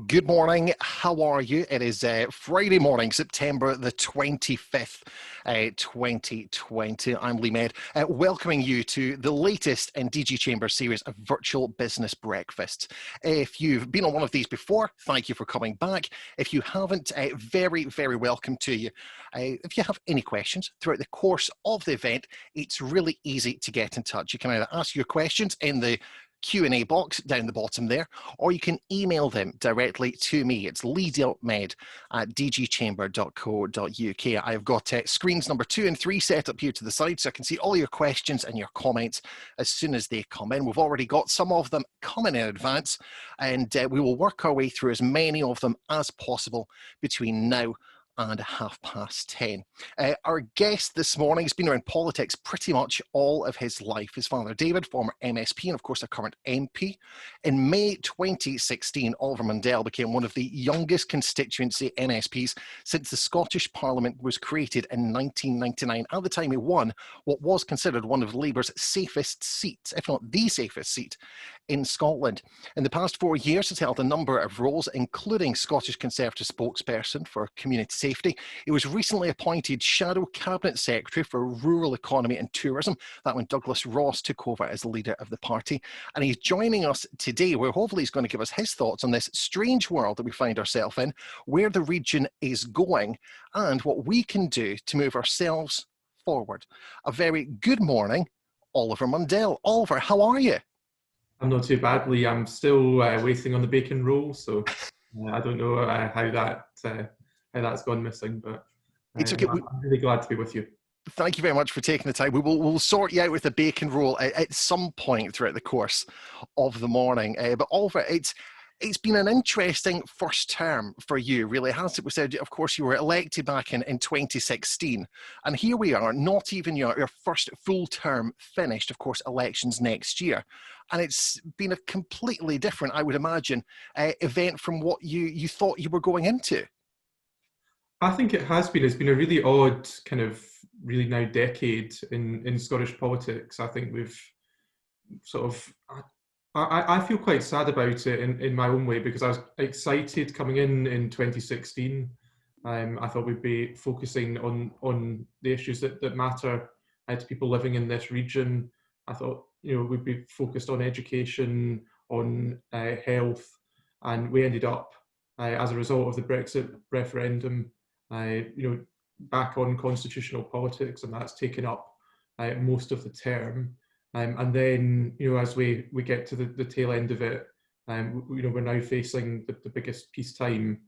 Good morning. How are you? It is Friday morning, September the 25th, 2020. I'm Lee Med, welcoming you to the latest in DG Chamber series of virtual business breakfasts. If you've been on one of these before, thank you for coming back. If you haven't, very, very welcome to you. If you have any questions throughout the course of the event, it's really easy to get in touch. You can either ask your questions in the Q&A box down the bottom there, or you can email them directly to me. It's lee.med@dgchamber.co.uk. I've got screens number 2 and 3 set up here to the side so I can see all your questions and your comments as soon as they come in. We've already got some of them coming in advance, and we will work our way through as many of them as possible between now and 10:30. Our guest this morning has been around politics pretty much all of his life. His father, David, former MSP and of course a current MP. In May 2016, Oliver Mundell became one of the youngest constituency MSPs since the Scottish Parliament was created in 1999. At the time, he won what was considered one of Labour's safest seats, if not the safest seat in Scotland. In the past 4 years, he's held a number of roles, including Scottish Conservative spokesperson for community safety. He was recently appointed Shadow Cabinet Secretary for Rural Economy and Tourism. That when Douglas Ross took over as the leader of the party. And he's joining us today, where hopefully he's going to give us his thoughts on this strange world that we find ourselves in, where the region is going, and what we can do to move ourselves forward. A very good morning, Oliver Mundell. Oliver, how are you? I'm not too badly. I'm still waiting on the bacon roll, so I don't know how that's gone missing. But it's okay. I'm really glad to be with you. Thank you very much for taking the time. We'll sort you out with the bacon roll at some point throughout the course of the morning. But Oliver, it's been an interesting first term for you, really, hasn't it? We said, of course, you were elected back in 2016, and here we are, not even your first full term finished, of course, elections next year. And it's been a completely different, I would imagine, event from what you thought you were going into. I think it has been. It's been a really odd kind of really now decade in Scottish politics. I think we've sort of... I feel quite sad about it in my own way, because I was excited coming in 2016. I thought we'd be focusing on the issues that matter to people living in this region. I thought, we'd be focused on education, on health, and we ended up, as a result of the Brexit referendum, back on constitutional politics, and that's taken up most of the term. And then, as we get to the tail end of it, we're now facing the biggest peacetime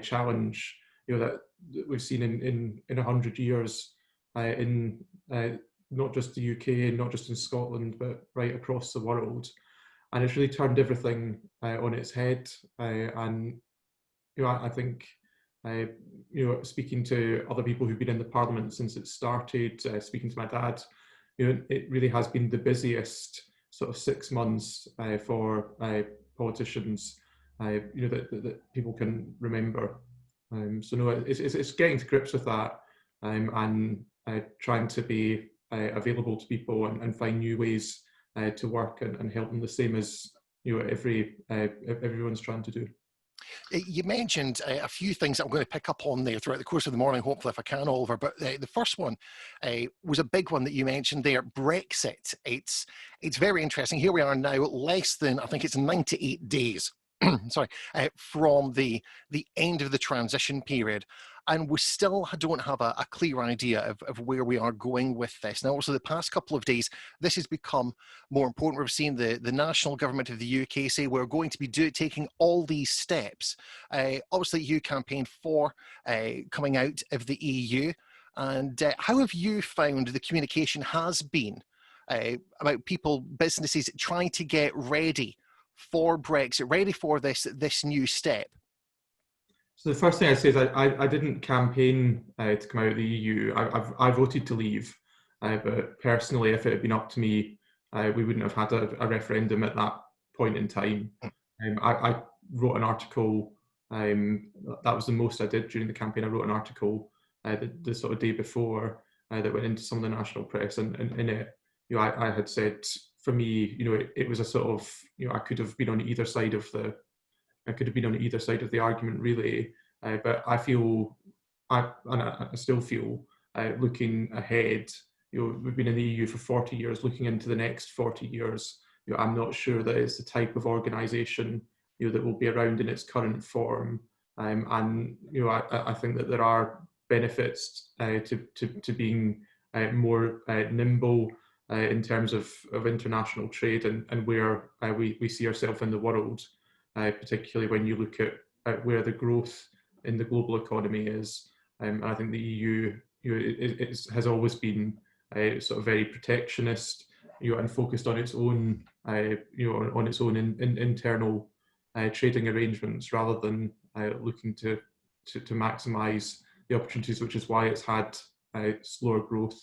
challenge, that we've seen in 100 years, in not just the UK and not just in Scotland, but right across the world. And it's really turned everything on its head. And I think, speaking to other people who've been in the Parliament since it started, speaking to my dad, it really has been the busiest sort of 6 months for politicians, that people can remember. So no, it's getting to grips with that, and trying to be available to people and find new ways to work and help them, the same as everyone's trying to do. You mentioned a few things that I'm going to pick up on there throughout the course of the morning, hopefully, if I can, Oliver. But the first one was a big one that you mentioned there, Brexit. It's very interesting. Here we are now, less than, I think it's 98 days, sorry, from the end of the transition period. And we still don't have a clear idea of where we are going with this. Now, also the past couple of days, this has become more important. We've seen the national government of the UK say we're going to be taking all these steps. Obviously, you campaigned for coming out of the EU. And how have you found the communication has been about people, businesses trying to get ready for Brexit, ready for this new step? So the first thing I'd say is I didn't campaign to come out of the EU. I voted to leave, but personally, if it had been up to me, we wouldn't have had a referendum at that point in time. I wrote an article. That was the most I did during the campaign. I wrote an article the sort of day before that went into some of the national press, and in it, I had said, for me, it was a sort of, I could have been on either side of the I could have been on either side of the argument really, but I still feel, looking ahead, we've been in the EU for 40 years, looking into the next 40 years, I'm not sure that it's the type of organisation that will be around in its current form. And I think that there are benefits to being more nimble in terms of international trade and where we see ourselves in the world, particularly when you look at where the growth in the global economy is. And I think the EU it has always been sort of very protectionist, and focused on its own on its own internal trading arrangements rather than looking to maximise the opportunities, which is why it's had slower growth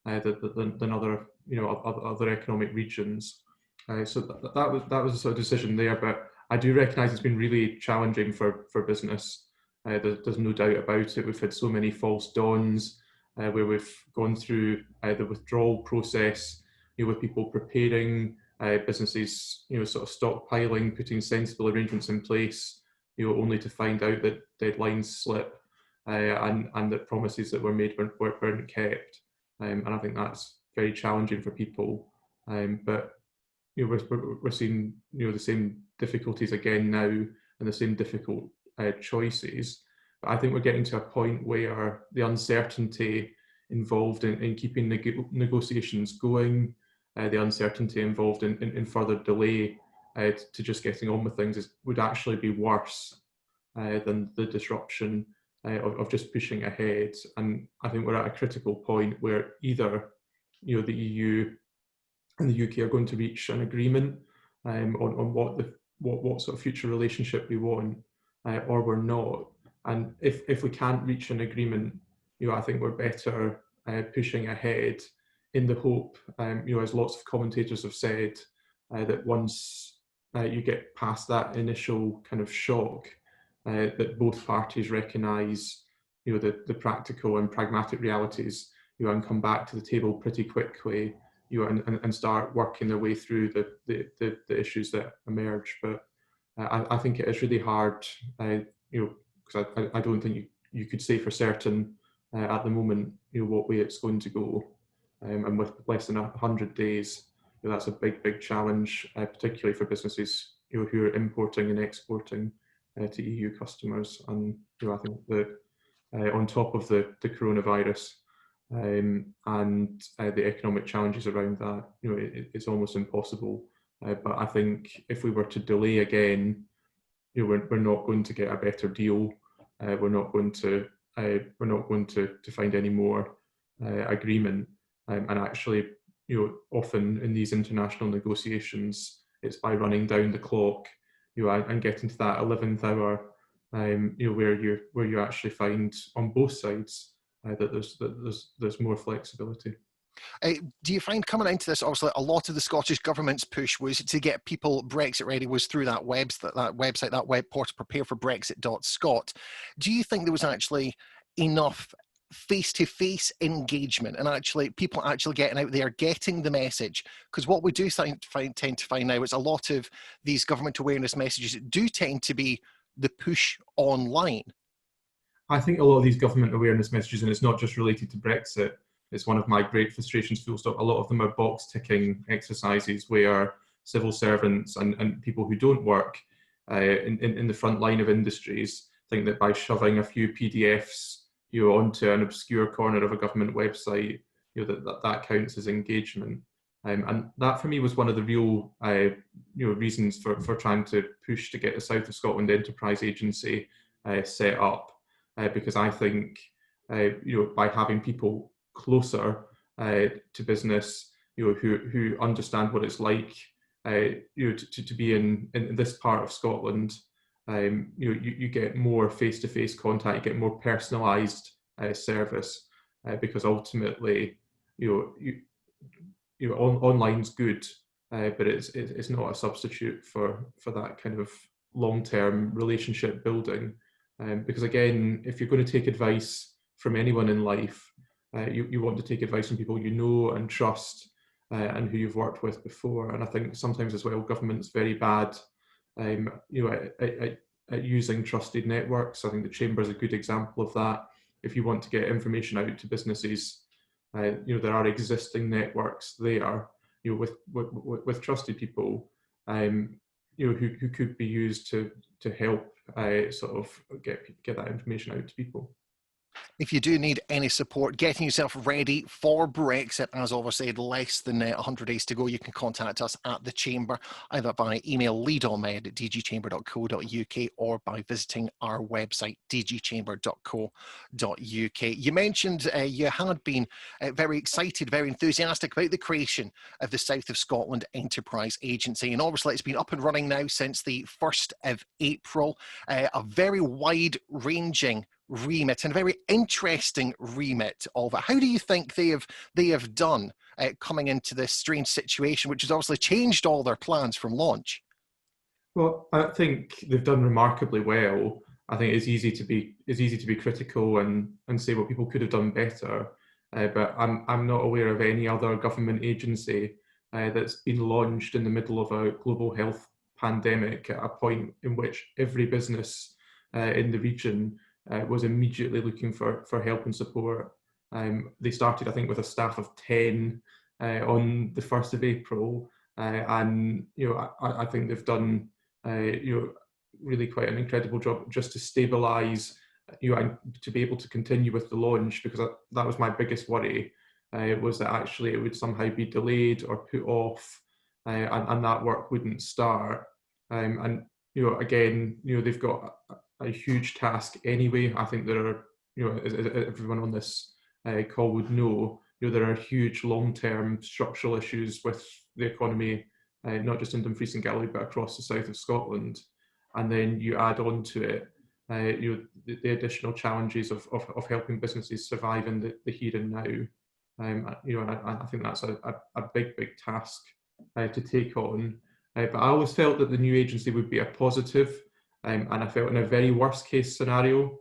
than other other economic regions. So that was a sort of decision there, but I do recognise it's been really challenging for business. There's no doubt about it. We've had so many false dawns where we've gone through the withdrawal process, with people preparing, businesses, sort of stockpiling, putting sensible arrangements in place, only to find out that deadlines slip and that promises that were made weren't kept. And I think that's very challenging for people. But we're seeing the same difficulties again now and the same difficult choices. But I think we're getting to a point where the uncertainty involved in keeping negotiations going, the uncertainty involved in further delay to just getting on with things would actually be worse than the disruption of just pushing ahead. And I think we're at a critical point where either the EU and the UK are going to reach an agreement on what sort of future relationship we want, or we're not. And if we can't reach an agreement, I think we're better pushing ahead in the hope, as lots of commentators have said, that once you get past that initial kind of shock, that both parties recognise, the practical and pragmatic realities, and come back to the table pretty quickly, and start working their way through the issues that emerge. But I think it is really hard, because I don't think you could say for certain at the moment, what way it's going to go. And with less than 100 days, that's a big challenge, particularly for businesses who are importing and exporting to EU customers. And I think that on top of the coronavirus and the economic challenges around that, it's almost impossible. But I think if we were to delay again, we're not going to get a better deal. We're not going to find any more agreement. And actually, often in these international negotiations, it's by running down the clock, and getting to that 11th hour, where you actually find on both sides that there's more flexibility. Do you find coming into this, obviously a lot of the Scottish Government's push was to get people Brexit ready, was through that website, that web portal, prepareforbrexit.scot. Do you think there was actually enough face-to-face engagement and actually people actually getting out there, getting the message? Because what we do tend to find now is a lot of these government awareness messages do tend to be the push online. I think a lot of these government awareness messages, and it's not just related to Brexit, it's one of my great frustrations, full stop. A lot of them are box ticking exercises where civil servants and people who don't work in the front line of industries think that by shoving a few PDFs onto an obscure corner of a government website, that counts as engagement. And that for me was one of the real reasons for trying to push to get the South of Scotland Enterprise Agency set up, because I think by having people closer to business, who understand what it's like, to be in this part of Scotland, you get more face-to-face contact, you get more personalised service, because ultimately, online's good, but it's not a substitute for that kind of long-term relationship building. Because again, if you're going to take advice from anyone in life, you want to take advice from people you know and trust, and who you've worked with before. And I think sometimes as well, government's very bad at using trusted networks. I think the Chamber is a good example of that. If you want to get information out to businesses, there are existing networks there, with trusted people, who could be used to help sort of get that information out to people. If you do need any support getting yourself ready for Brexit, as Oliver said, less than 100 days to go, you can contact us at the Chamber, either by email leadonmed@dgchamber.co.uk or by visiting our website, dgchamber.co.uk. You mentioned you had been very excited, very enthusiastic about the creation of the South of Scotland Enterprise Agency, and obviously it's been up and running now since the 1st of April, a very wide-ranging remit and a very interesting remit of it. How do you think they have done coming into this strange situation, which has obviously changed all their plans from launch? Well, I think they've done remarkably well. I think it's easy to be critical and say what people could have done better, but I'm not aware of any other government agency that's been launched in the middle of a global health pandemic at a point in which every business in the region was immediately looking for help and support. They started, I think, with a staff of 10 on the 1st of April, and I think they've done really quite an incredible job just to stabilise, and to be able to continue with the launch, because that was my biggest worry, was that actually it would somehow be delayed or put off, and that work wouldn't start. And again, they've got a huge task anyway. I think there are, as everyone on this call would know, there are huge long-term structural issues with the economy, not just in Dumfries and Galloway, but across the south of Scotland. And then you add on to it, the additional challenges of helping businesses survive in the here and now. I think that's a big task to take on. But I always felt that the new agency would be a positive. And I felt in a very worst case scenario,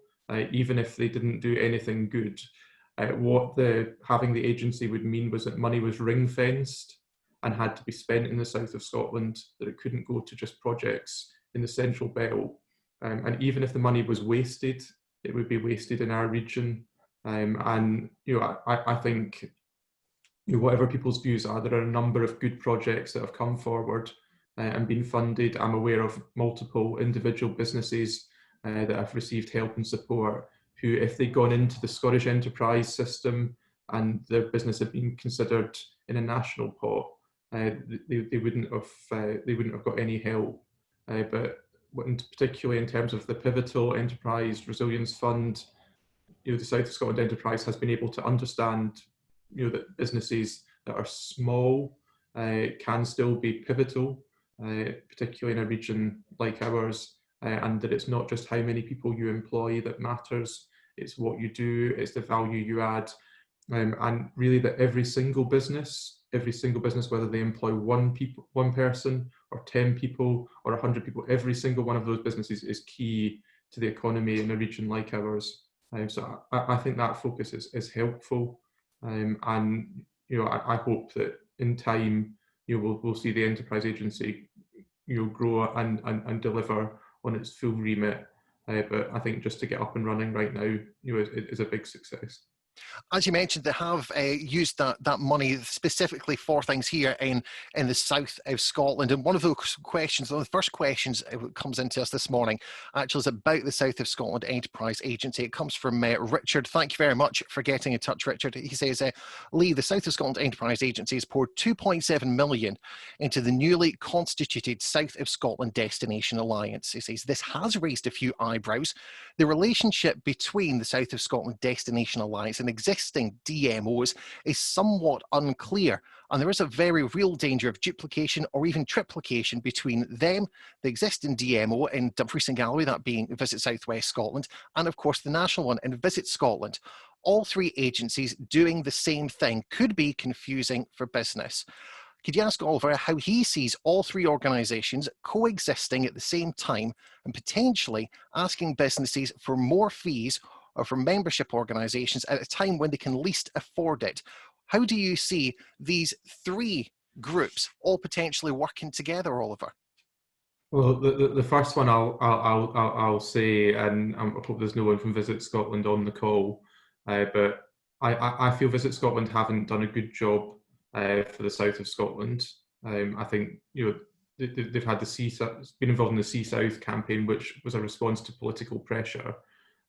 even if they didn't do anything good, what having the agency would mean was that money was ring fenced and had to be spent in the south of Scotland, that it couldn't go to just projects in the central belt. And even if the money was wasted, it would be wasted in our region. I think whatever people's views are, there are a number of good projects that have come forward and been funded. I'm aware of multiple individual businesses that have received help and support who, if they'd gone into the Scottish enterprise system and their business had been considered in a national pot, they wouldn't have got any help. But particularly in terms of the pivotal enterprise resilience fund, the South of Scotland Enterprise has been able to understand that businesses that are small can still be pivotal, particularly in a region like ours, and that it's not just how many people you employ that matters, it's what you do, it's the value you add, and really that every single business, whether they employ one person or 10 people or 100 people, every single one of those businesses is key to the economy in a region like ours. So I think that focus is helpful, and I hope that in time we'll see the enterprise agency grow and deliver on its full remit. But I think just to get up and running right now is a big success. As you mentioned, they have used that money specifically for things here in the south of Scotland. And one of the first questions that comes into us this morning actually is about the South of Scotland Enterprise Agency. It comes from Richard. Thank you very much for getting in touch, Richard. He says, Lee, the South of Scotland Enterprise Agency has poured 2.7 million into the newly constituted South of Scotland Destination Alliance. He says, this has raised a few eyebrows. The relationship between the South of Scotland Destination Alliance and existing DMOs is somewhat unclear, and there is a very real danger of duplication or even triplication between them, the existing DMO in Dumfries and Galloway, that being Visit South West Scotland, and of course the national one in Visit Scotland. All three agencies doing the same thing could be confusing for business. Could you ask Oliver how he sees all three organisations coexisting at the same time and potentially asking businesses for more fees or for membership organisations at a time when they can least afford it? How do you see these three groups all potentially working together, Oliver? Well, the first one I'll say, and I hope there's no one from Visit Scotland on the call, but I feel Visit Scotland haven't done a good job for the south of Scotland. I think they've had been involved in the Sea South campaign, which was a response to political pressure,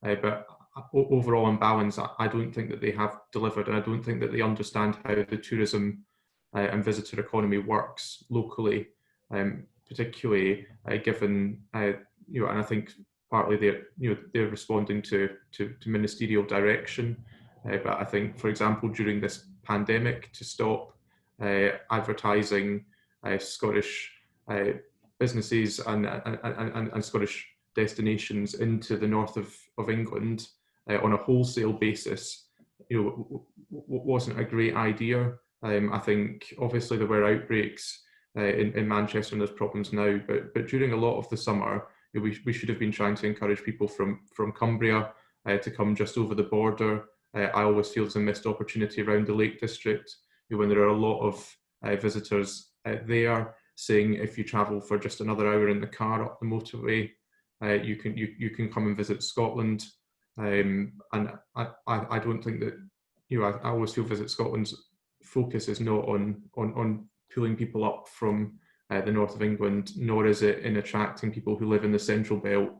but overall on balance, I don't think that they have delivered, and I don't think that they understand how the tourism and visitor economy works locally. Particularly given and I think partly they're responding to ministerial direction, but I think, for example, during this pandemic, to stop advertising Scottish businesses and Scottish destinations into the north of England on a wholesale basis, wasn't a great idea. I think obviously there were outbreaks in Manchester, and there's problems now, but during a lot of the summer, we should have been trying to encourage people from Cumbria to come just over the border. I always feel there's a missed opportunity around the Lake District when there are a lot of visitors there, saying if you travel for just another hour in the car up the motorway, you can come and visit Scotland. And I don't think that I always feel Visit Scotland's focus is not on pulling people up from the north of England, nor is it in attracting people who live in the central belt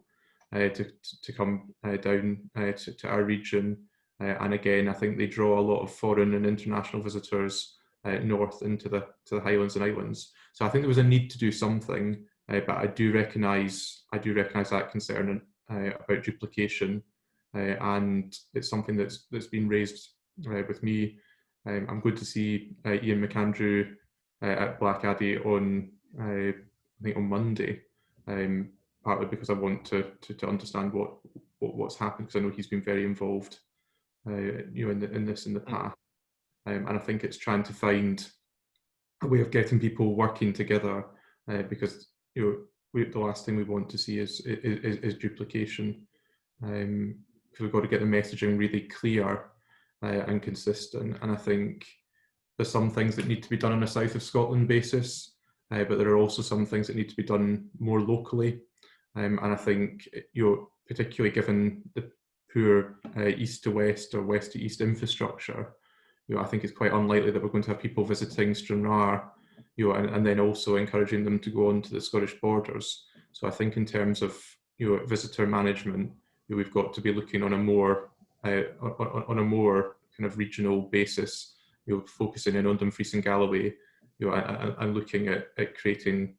to come down to our region. And again, I think they draw a lot of foreign and international visitors north into the Highlands and Islands. So I think there was a need to do something, but I do recognise that concern about duplication, and it's something that's been raised with me. I'm good to see Ian McAndrew at Blackaddy on I think on Monday, partly because I want to understand what's happened, because I know he's been very involved in this in the past, and I think it's trying to find a way of getting people working together, because the last thing we want to see is duplication. We've got to get the messaging really clear and consistent, and I think there's some things that need to be done on a south of Scotland basis, but there are also some things that need to be done more locally. And I think, particularly given the poor east to west or west to east infrastructure, I think it's quite unlikely that we're going to have people visiting Stranraer, and then also encouraging them to go on to the Scottish borders. So I think in terms of visitor management, we've got to be looking on a more kind of regional basis, focusing in on Dumfries and Galloway, and looking at creating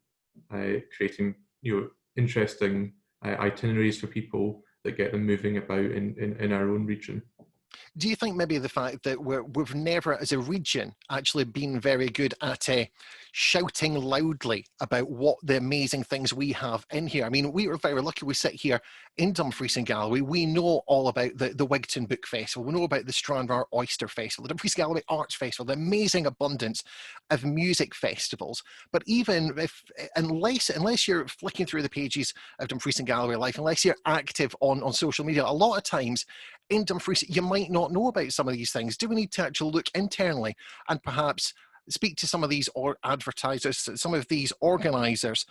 interesting itineraries for people that get them moving about in our own region. Do you think maybe the fact that we've never, as a region, actually been very good at shouting loudly about what the amazing things we have in here? I mean, we are very lucky. We sit here in Dumfries and Galloway. We know all about the Wigton Book Festival. We know about the Stranraer Oyster Festival, the Dumfries Galloway Arts Festival, the amazing abundance of music festivals. But even unless you're flicking through the pages of Dumfries and Galloway Life, unless you're active on social media, a lot of times in Dumfries, you might not know about some of these things. Do we need to actually look internally and perhaps speak to some of these advertisers, some of these organisers,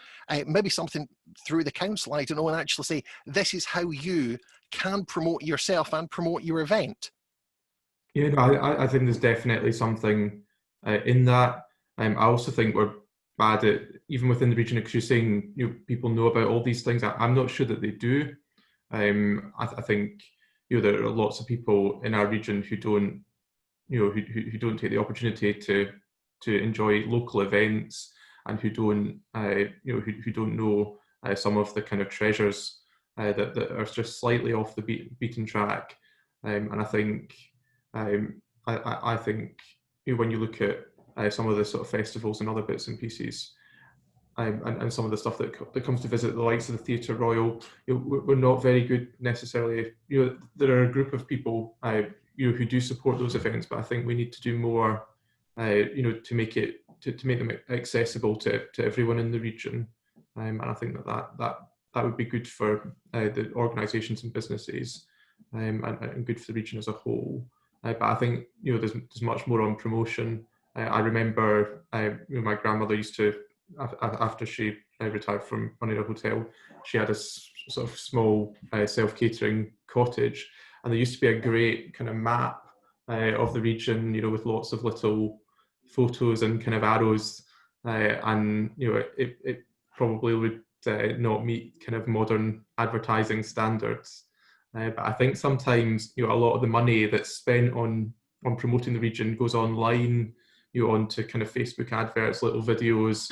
maybe something through the council, I don't know, and actually say, this is how you can promote yourself and promote your event? Yeah, no, I think there's definitely something in that. I also think we're bad at, even within the region, because you're saying people know about all these things. I'm not sure that they do. I think there are lots of people in our region who don't who don't take the opportunity to enjoy local events, and who don't who don't know some of the kind of treasures that are just slightly off the beaten track. And I think I think when you look at some of the sort of festivals and other bits and pieces, and some of the stuff that comes to visit the likes of the Theatre Royal, we're not very good necessarily. There are a group of people who do support those events, but I think we need to do more to make them accessible to everyone in the region. And I think that would be good for the organisations and businesses, and good for the region as a whole. But I think there's much more on promotion. I remember my grandmother used to after she retired from running a hotel, she had a sort of small self-catering cottage, and there used to be a great kind of map of the region, with lots of little photos and kind of arrows, and it probably would not meet kind of modern advertising standards. But I think sometimes a lot of the money that's spent on promoting the region goes online, onto kind of Facebook adverts, little videos.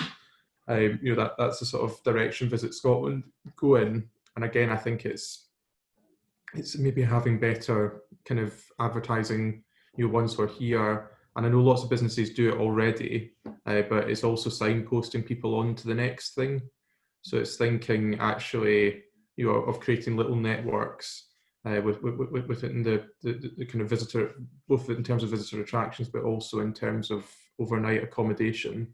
That's the sort of direction Visit Scotland go in. And again, I think it's maybe having better kind of advertising, once we're here. And I know lots of businesses do it already, but it's also signposting people on to the next thing. So it's thinking actually, of creating little networks within the kind of visitor, both in terms of visitor attractions, but also in terms of overnight accommodation,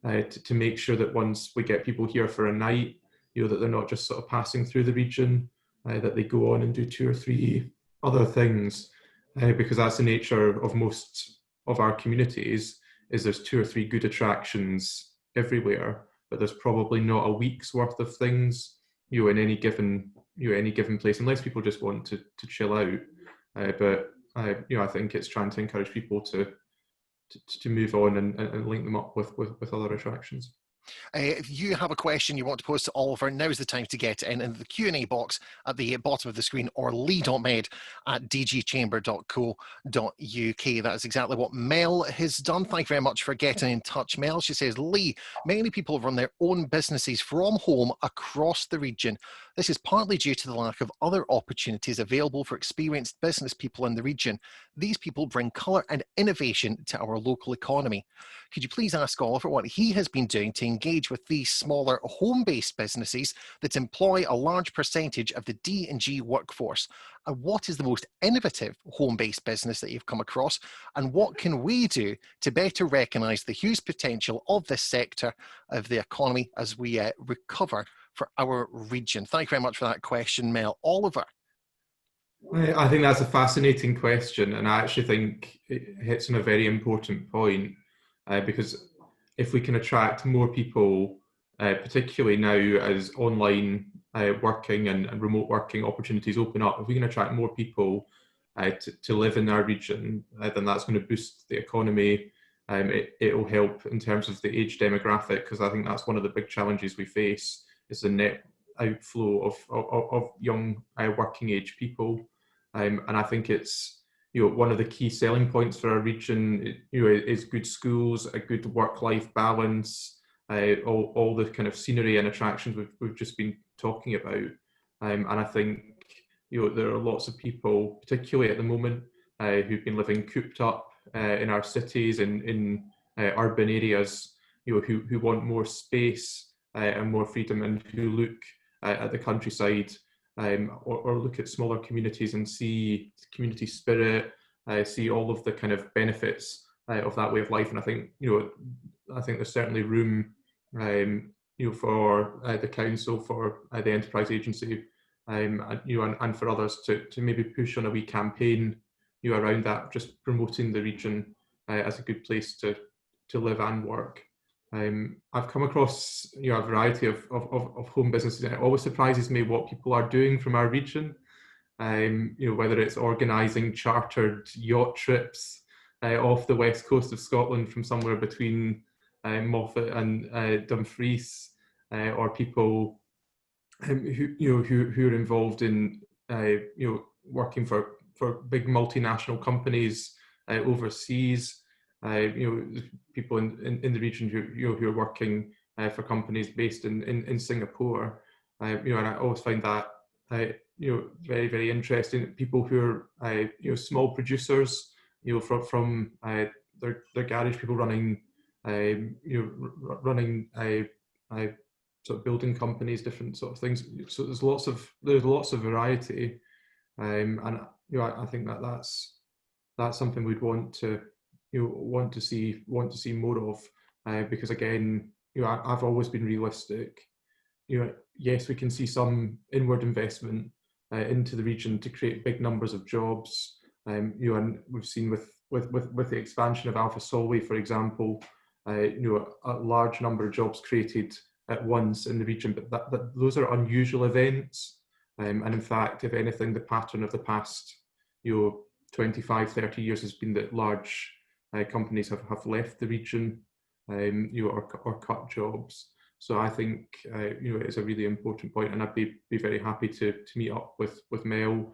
to make sure that once we get people here for a night, that they're not just sort of passing through the region, that they go on and do 2 or 3 other things, because that's the nature of most of our communities, is there's 2 or 3 good attractions everywhere, but there's probably not a week's worth of things, in any given place, unless people just want to chill out. But I think it's trying to encourage people to move on and link them up with other attractions. If you have a question you want to pose to Oliver, now's the time to get in the Q&A box at the bottom of the screen, or lee.med@dgchamber.co.uk. That is exactly what Mel has done. Thank you very much for getting in touch, Mel. She says, Lee, many people run their own businesses from home across the region. This is partly due to the lack of other opportunities available for experienced business people in the region. These people bring colour and innovation to our local economy. Could you please ask Oliver what he has been doing to engage with these smaller home-based businesses that employ a large percentage of the D&G workforce? And what is the most innovative home-based business that you've come across? And what can we do to better recognise the huge potential of this sector of the economy as we recover for our region? Thank you very much for that question, Mel. Oliver. I think that's a fascinating question, and I actually think it hits on a very important point, because if we can attract more people, particularly now as online working and remote working opportunities open up, if we can attract more people to live in our region, then that's going to boost the economy. It will help in terms of the age demographic, because I think that's one of the big challenges we face, is the net outflow of young working age people. And I think it's one of the key selling points for our region, is good schools, a good work-life balance, all the kind of scenery and attractions we've just been talking about. And I think there are lots of people, particularly at the moment, who've been living cooped up in our cities and in urban areas, who want more space and more freedom, and who look at the countryside, or look at smaller communities and see community spirit, see all of the kind of benefits of that way of life. And I think there's certainly room for the council, for the enterprise agency, and for others to maybe push on a wee campaign around that, just promoting the region as a good place to live and work. I've come across a variety of home businesses, and it always surprises me what people are doing from our region. Whether it's organising chartered yacht trips off the west coast of Scotland from somewhere between Moffat and Dumfries, or people who are involved in working for big multinational companies overseas. People in the region who are working for companies based in Singapore, and I always find that very, very interesting. People who are small producers, from their garage, people running sort of building companies, different sort of things. So there's lots of variety, and I think that's something we'd want to see more of, because again, I've always been realistic. Yes, we can see some inward investment into the region to create big numbers of jobs, and we've seen with the expansion of Alpha Solway, for example, a large number of jobs created at once in the region, but those are unusual events. And in fact, if anything, the pattern of the past 25, 30 years has been that large companies have left the region or cut jobs. So I think it is a really important point, and I'd be very happy to meet up with Mel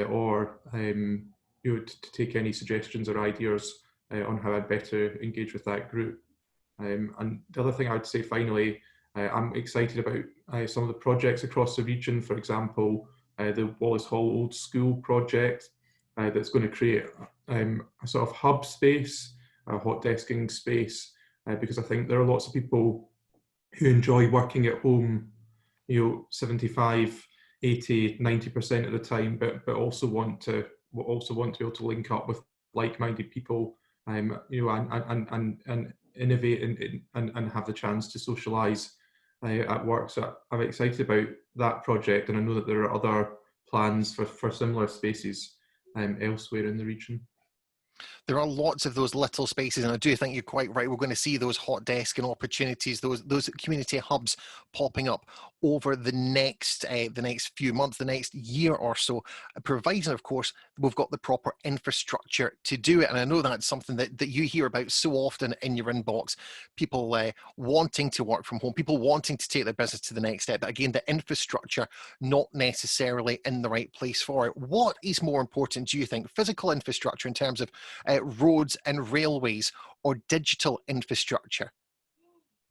or to take any suggestions or ideas on how I'd better engage with that group. And the other thing I would say finally, I'm excited about some of the projects across the region. For example, the Wallace Hall Old School project that's going to create a sort of hub space, a hot desking space, because I think there are lots of people who enjoy working at home, 75, 80, 90% of the time, but also want to be able to link up with like-minded people, and innovate and have the chance to socialise at work. So I'm excited about that project, and I know that there are other plans for similar spaces elsewhere in the region. There are lots of those little spaces, and I do think you're quite right. We're going to see those hot desk and opportunities, those community hubs popping up over the next few months, the next year or so, providing, of course, we've got the proper infrastructure to do it. And I know that's something that you hear about so often in your inbox, people wanting to work from home, people wanting to take their business to the next step. But again, the infrastructure not necessarily in the right place for it. What is more important, do you think? Physical infrastructure in terms of roads and railways, or digital infrastructure?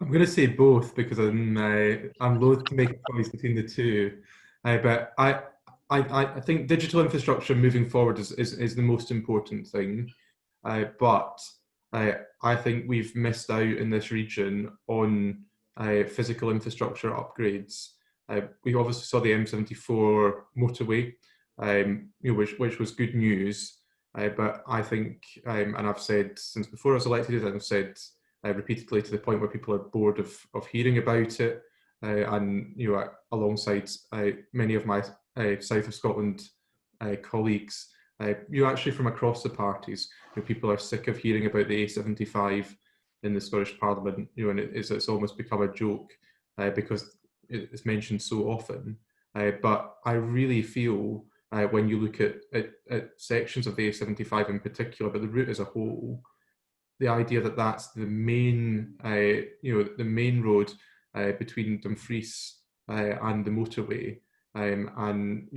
I'm going to say both because I'm loath to make a choice between the two, but I think digital infrastructure moving forward is the most important thing, but I think we've missed out in this region on physical infrastructure upgrades. We obviously saw the M74 motorway, which was good news, but I think, and I've said since before I was elected, and I've said repeatedly to the point where people are bored of hearing about it, and alongside many of my South of Scotland colleagues, actually from across the parties, people are sick of hearing about the A75 in the Scottish Parliament, and it's almost become a joke because it's mentioned so often. But I really feel when you look at sections of the A75 in particular, but the route as a whole, the idea that that's the main, the main road between Dumfries and the motorway, and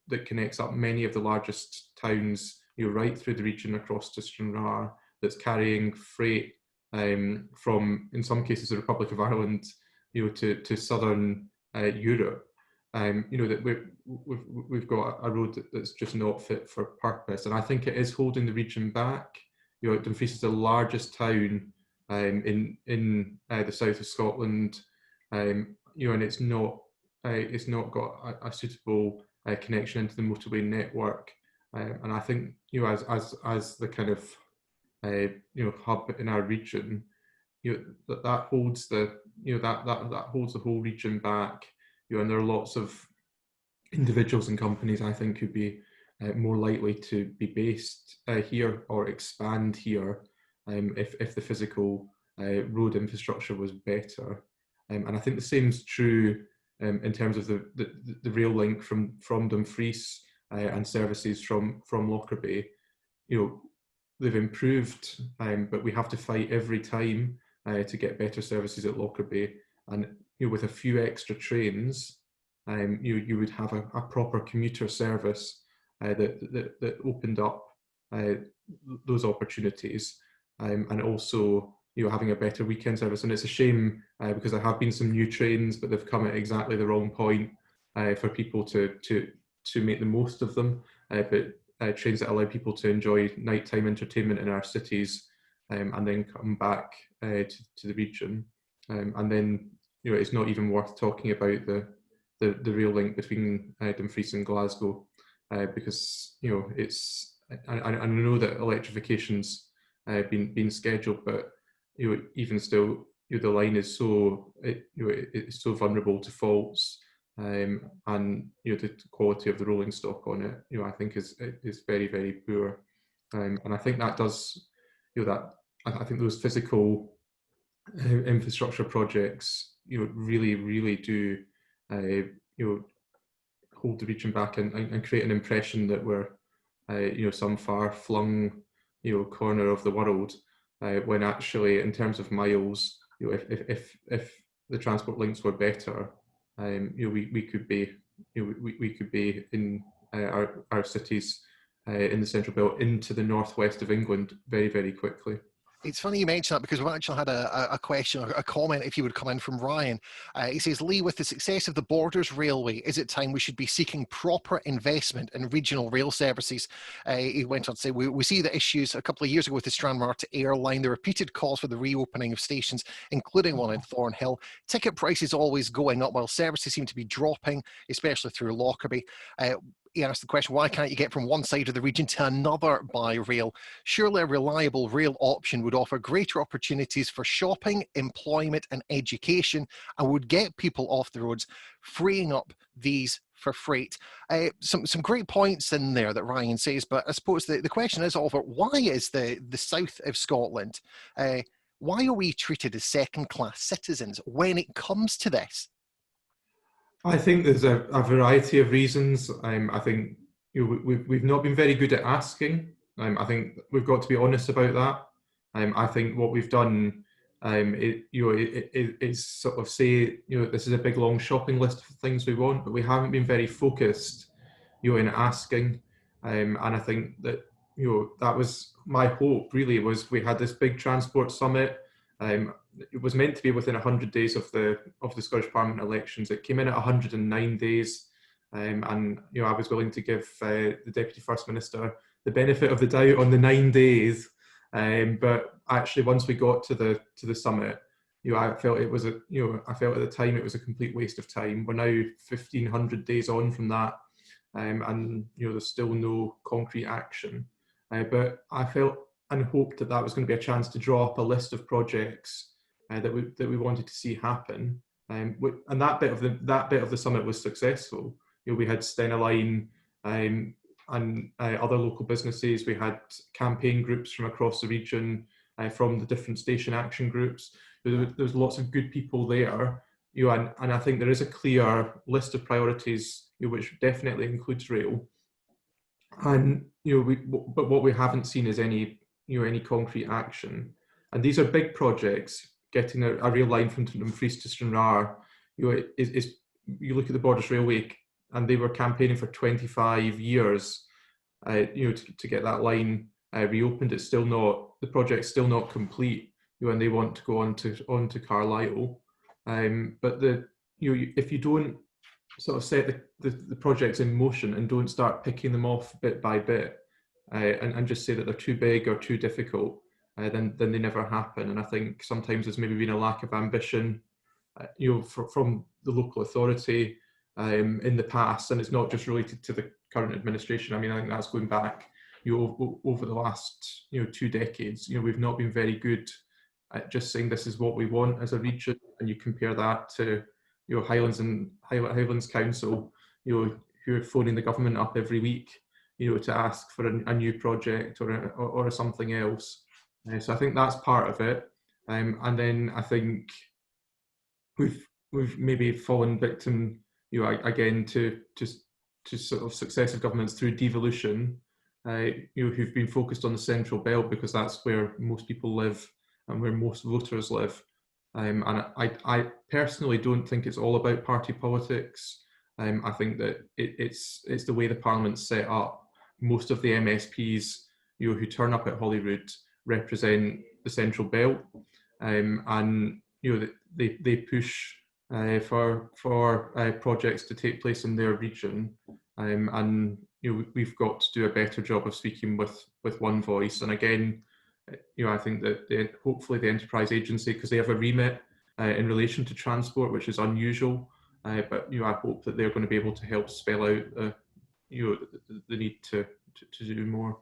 that connects up many of the largest towns, right through the region across to Stranraer, that's carrying freight from, in some cases, the Republic of Ireland, to southern Europe. That we've got a road that's just not fit for purpose, and I think it is holding the region back. Dumfries is the largest town in the south of Scotland, and it's not got a suitable connection into the motorway network, and I think as the kind of hub in our region, that holds the that holds the whole region back. And there are lots of individuals and companies, I think, who'd be more likely to be based here or expand here if the physical road infrastructure was better. And I think the same is true in terms of the rail link from Dumfries and services from Lockerbie. They've improved, but we have to fight every time to get better services at Lockerbie. And with a few extra trains, you would have a proper commuter service that opened up those opportunities, and also having a better weekend service. And it's a shame because there have been some new trains, but they've come at exactly the wrong point for people to make the most of them. But trains that allow people to enjoy nighttime entertainment in our cities, and then come back to the region, and then it's not even worth talking about the rail link between Dumfries and Glasgow, because it's I know that electrification's been scheduled, but even still the line is it's so vulnerable to faults, and the quality of the rolling stock on it I think is very, very poor, and I think that does that I think those physical infrastructure projects, really do, hold the region back and create an impression that we're, some far-flung, corner of the world, when actually, in terms of miles, if the transport links were better, we could be, we could be in our cities in the Central Belt into the northwest of England very, very quickly. It's funny you mention that because we've actually had a question, or a comment, if you would come in, from Ryan. He says, Lee, with the success of the Borders Railway, is it time we should be seeking proper investment in regional rail services? He went on to say, we see the issues a couple of years ago with the Stranraer to Ayr line, the repeated calls for the reopening of stations, including one in Thornhill. Ticket prices always going up while services seem to be dropping, especially through Lockerbie. He asked the question, why can't you get from one side of the region to another by rail? Surely a reliable rail option would offer greater opportunities for shopping, employment and education, and would get people off the roads, freeing up these for freight. Some great points in there that Ryan says, but I suppose the question is, Oliver, why is the south of Scotland, why are we treated as second-class citizens when it comes to this? I think there's a variety of reasons. I think we've not been very good at asking. I think we've got to be honest about that. I think what we've done is sort of say, this is a big long shopping list of things we want, but we haven't been very focused, in asking. And I think that that was my hope. Really, was we had this big transport summit. It was meant to be within 100 days of the Scottish Parliament elections. It came in at 109 days, and I was willing to give the Deputy First Minister the benefit of the doubt on the 9 days. But actually, once we got to the summit, I felt it was I felt at the time it was a complete waste of time. We're now 1,500 days on from that, and there's still no concrete action. But I felt and hoped that that was going to be a chance to draw up a list of projects that we wanted to see happen. And that bit of the summit was successful. We had Stena Line and other local businesses. We had campaign groups from across the region, from the different station action groups. There's lots of good people there. And I think there is a clear list of priorities, which definitely includes rail. And but what we haven't seen is any concrete action. And these are big projects. Getting a rail line from Dumfries to Stranraer, you look at the Borders Railway, and they were campaigning for 25 years, to get that line reopened. It's still not, the project's still not complete, and they want to go on to Carlisle. But if you don't sort of set the projects in motion and don't start picking them off bit by bit, and just say that they're too big or too difficult, then they never happen. And I think sometimes there's maybe been a lack of ambition, from the local authority in the past, and it's not just related to the current administration. I mean, I think that's going back, over the last 2 decades. We've not been very good at just saying this is what we want as a region, and you compare that to Highlands and Highlands Council, who are phoning the government up every week, to ask for a new project or something else. So I think that's part of it, and then I think we've maybe fallen victim, again to sort of successive governments through devolution, who've been focused on the Central Belt because that's where most people live and where most voters live. And I personally don't think it's all about party politics. I think that it's the way the Parliament's set up. Most of the MSPs, who turn up at Holyrood, represent the Central Belt, and they push for projects to take place in their region, and we've got to do a better job of speaking with one voice. And again, I think that hopefully the Enterprise Agency, because they have a remit in relation to transport, which is unusual, but I hope that they're going to be able to help spell out the need to do more.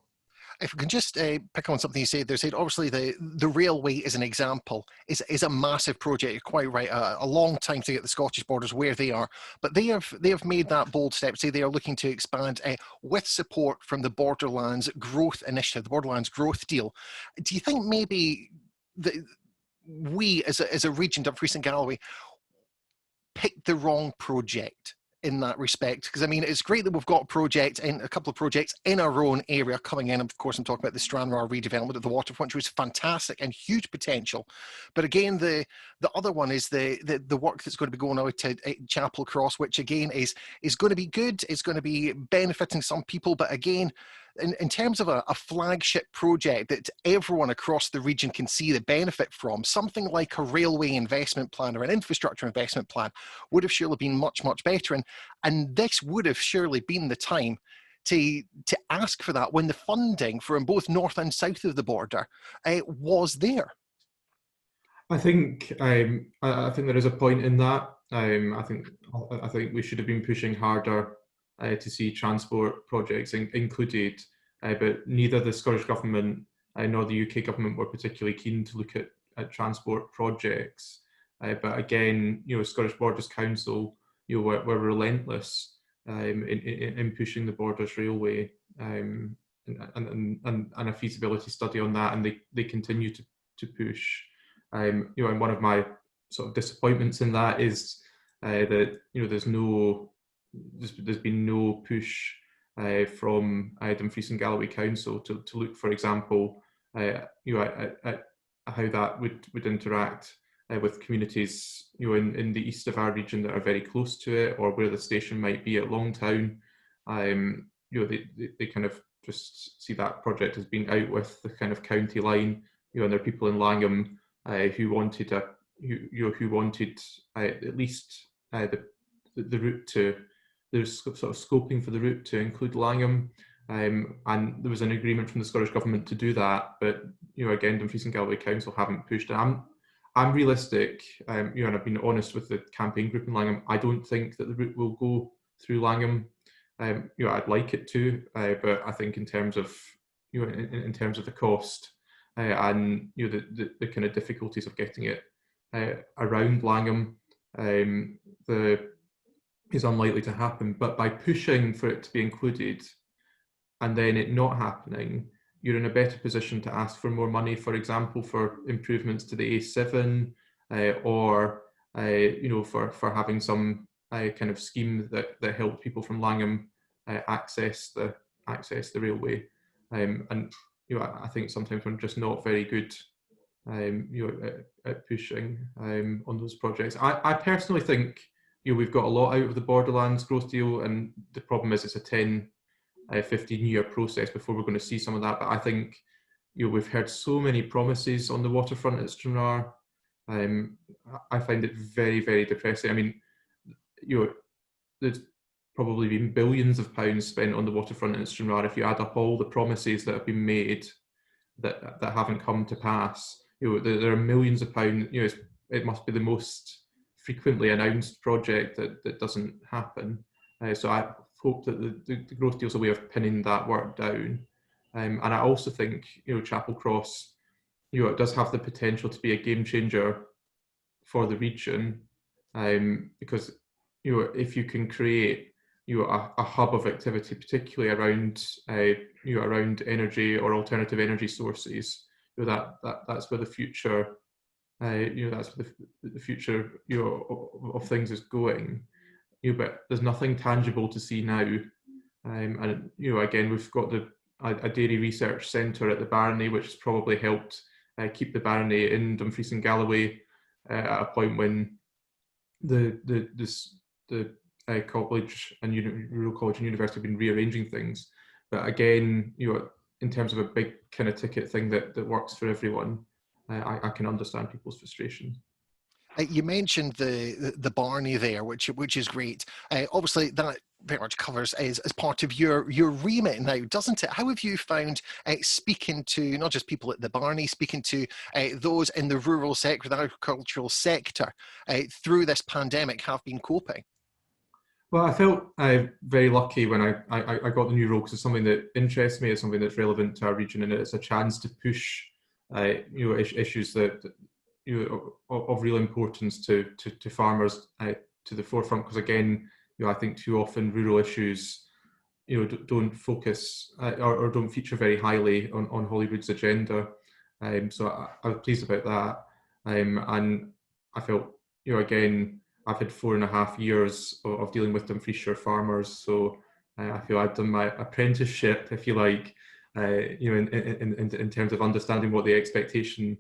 If we can just pick on something you said there, obviously the railway is an example, is a massive project. You're quite right, a long time to get the Scottish borders where they are, but they have made that bold step. Say they are looking to expand with support from the Borderlands Growth Initiative, the Borderlands Growth Deal. Do you think maybe we as a region, Dumfries and Galloway, picked the wrong project in that respect. Because I mean, it's great that we've got a couple of projects in our own area coming in. Of course, I'm talking about the Stranraer redevelopment of the waterfront, which was fantastic and huge potential. But again, the other one is the work that's going to be going out to Chapel Cross, which again is going to be good. It's going to be benefiting some people, but again, in terms of a flagship project that everyone across the region can see the benefit from, something like a railway investment plan or an infrastructure investment plan would have surely been much, much better. And this would have surely been the time to ask for that when the funding from both north and south of the border was there. I think I think there is a point in that. I think we should have been pushing harder to see transport projects included, but neither the Scottish Government nor the UK Government were particularly keen to look at transport projects. But again, Scottish Borders Council, were relentless in pushing the Borders Railway and a feasibility study on that, and they continue to push. And one of my sort of disappointments in that is that there's been no push from Dumfries and Galloway Council to look, for example, at how that would interact with communities in the east of our region that are very close to it, or where the station might be at Longtown. They kind of just see that project as being out with the kind of county line. And there are people in Langham who wanted at least the route to, there's sort of scoping for the route to include Langham, and there was an agreement from the Scottish Government to do that, but again, Dumfries and Galloway Council haven't pushed it. I'm realistic, and I've been honest with the campaign group in Langham. I don't think that the route will go through Langham. I'd like it to, but I think in terms of in terms of the cost and the kind of difficulties of getting it around Langham, is unlikely to happen. But by pushing for it to be included and then it not happening, you're in a better position to ask for more money, for example, for improvements to the A7, or for having some kind of scheme that helped people from Langham access the railway. And I think sometimes we're just not very good at pushing on those projects. I personally think we've got a lot out of the Borderlands growth deal, and the problem is it's a 15-year process before we're going to see some of that. But I think we've heard so many promises on the waterfront at Stranraer. I find it very, very depressing. I mean, there's probably been billions of pounds spent on the waterfront at Stranraer. If you add up all the promises that have been made that haven't come to pass, there are millions of pounds. It must be the most frequently announced project that doesn't happen. So I hope that the growth deal is a way of pinning that work down. And I also think Chapel Cross, it does have the potential to be a game changer for the region, because if you can create a hub of activity, particularly around around energy or alternative energy sources, that's where the future that's where the future of things is going. But there's nothing tangible to see now, and again, we've got a dairy research centre at the Barony, which has probably helped keep the Barony in Dumfries and Galloway at a point when the college and rural college and university have been rearranging things. But again, in terms of a big kind of ticket thing that works for everyone, I can understand people's frustration. You mentioned the Barney there, which is great. Obviously, that very much covers as part of your remit now, doesn't it? How have you found speaking to not just people at the Barney, speaking to those in the rural sector, the agricultural sector, through this pandemic, have been coping? Well, I felt very lucky when I got the new role, because it's something that interests me, it's something that's relevant to our region, and it's a chance to push issues that of real importance to farmers to the forefront. Because again, I think too often rural issues don't focus or don't feature very highly on Holyrood's agenda. So I was pleased about that. And I felt, again, I've had 4.5 years of dealing with Dumfriesshire farmers, so I feel I've done my apprenticeship, if you like, in terms of understanding what the expectation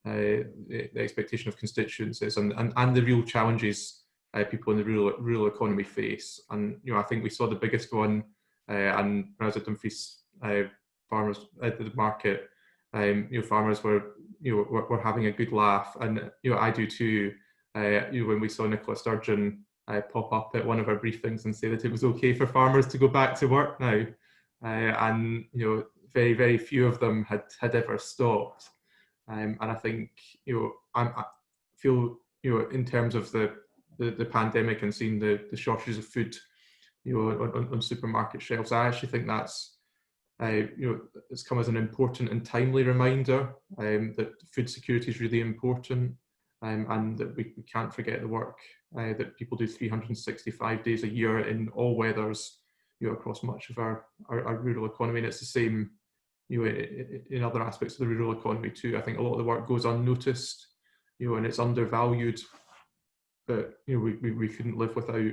of constituents is, and the real challenges people in the rural economy face. And I think we saw the biggest one, and when I was at Dumfries farmers at the market, farmers were having a good laugh, and I do too. When we saw Nicola Sturgeon pop up at one of our briefings and say that it was okay for farmers to go back to work now, and very, very few of them had ever stopped. And I think I feel in terms of the pandemic and seeing the shortages of food on supermarket shelves, I actually think that's it's come as an important and timely reminder that food security is really important, and that we can't forget the work that people do 365 days a year in all weathers, across much of our rural economy. And it's the same, in other aspects of the rural economy too. I think a lot of the work goes unnoticed, and it's undervalued. But we couldn't live without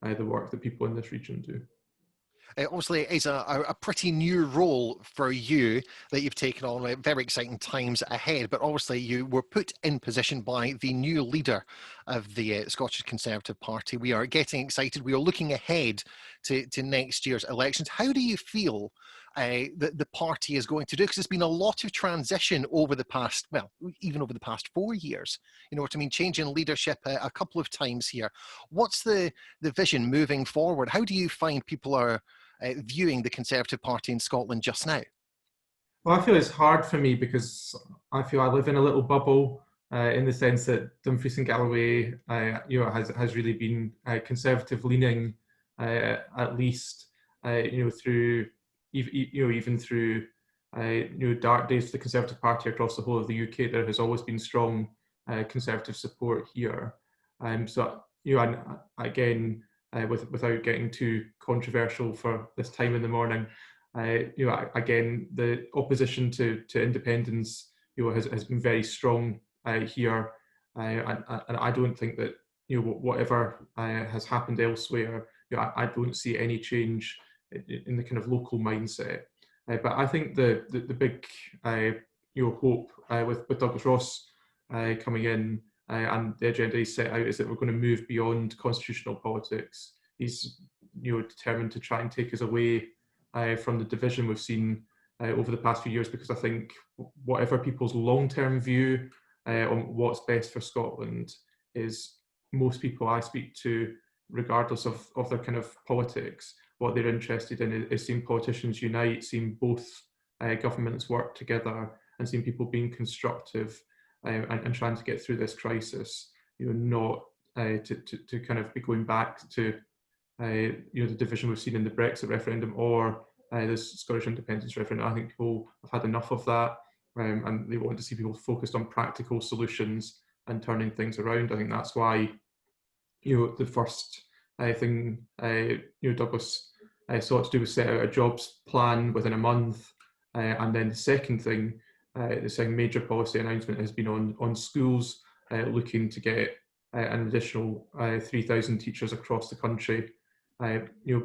the work that people in this region do. Obviously, it is a pretty new role for you that you've taken on. Very exciting times ahead, but obviously you were put in position by the new leader of the Scottish Conservative Party. We are getting excited. We are looking ahead to next year's elections. How do you feel that the party is going to do? Because there's been a lot of transition over the past, well, even over the past 4 years. You know what I mean? Changing leadership a couple of times here. What's the vision moving forward? How do you find people are viewing the Conservative Party in Scotland just now? Well, I feel it's hard for me because I feel I live in a little bubble in the sense that Dumfries and Galloway, has really been conservative leaning, at least, through even through dark days for the Conservative Party across the whole of the UK. There has always been strong conservative support here. So and again, without getting too controversial for this time in the morning, again, the opposition to independence, has been very strong here, and I don't think that whatever has happened elsewhere, I don't see any change in the kind of local mindset. But I think the big hope with Douglas Ross coming in, and the agenda he's set out, is that we're going to move beyond constitutional politics. He's determined to try and take us away from the division we've seen over the past few years, because I think whatever people's long-term view on what's best for Scotland is, most people I speak to, regardless of their kind of politics, what they're interested in is seeing politicians unite, seeing both governments work together, and seeing people being constructive and trying to get through this crisis, not to kind of be going back to the division we've seen in the Brexit referendum or the Scottish independence referendum. I think people have had enough of that, and they want to see people focused on practical solutions and turning things around. I think that's why the first thing Douglas sought to do was set out a jobs plan within a month, and then the second thing, the second major policy announcement has been on schools, looking to get an additional 3,000 teachers across the country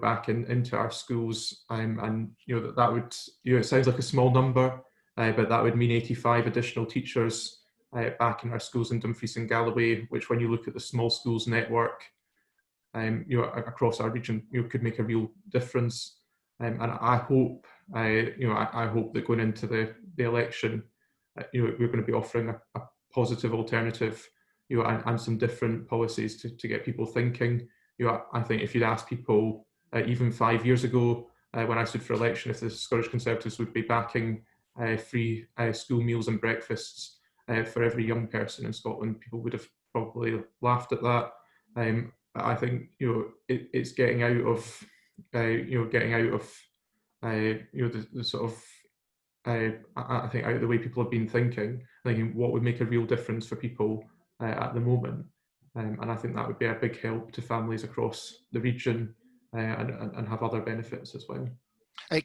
back into our schools, and that would, it sounds like a small number, but that would mean 85 additional teachers back in our schools in Dumfries and Galloway, which, when you look at the small schools network across our region, could make a real difference. And I hope, I hope that going into the election, we're going to be offering a positive alternative, and some different policies to get people thinking. I think if you'd asked people even 5 years ago, when I stood for election, if the Scottish Conservatives would be backing free school meals and breakfasts for every young person in Scotland, people would have probably laughed at that. I think it's getting out of the sort of I think out of the way people have been thinking what would make a real difference for people at the moment, and I think that would be a big help to families across the region, and have other benefits as well.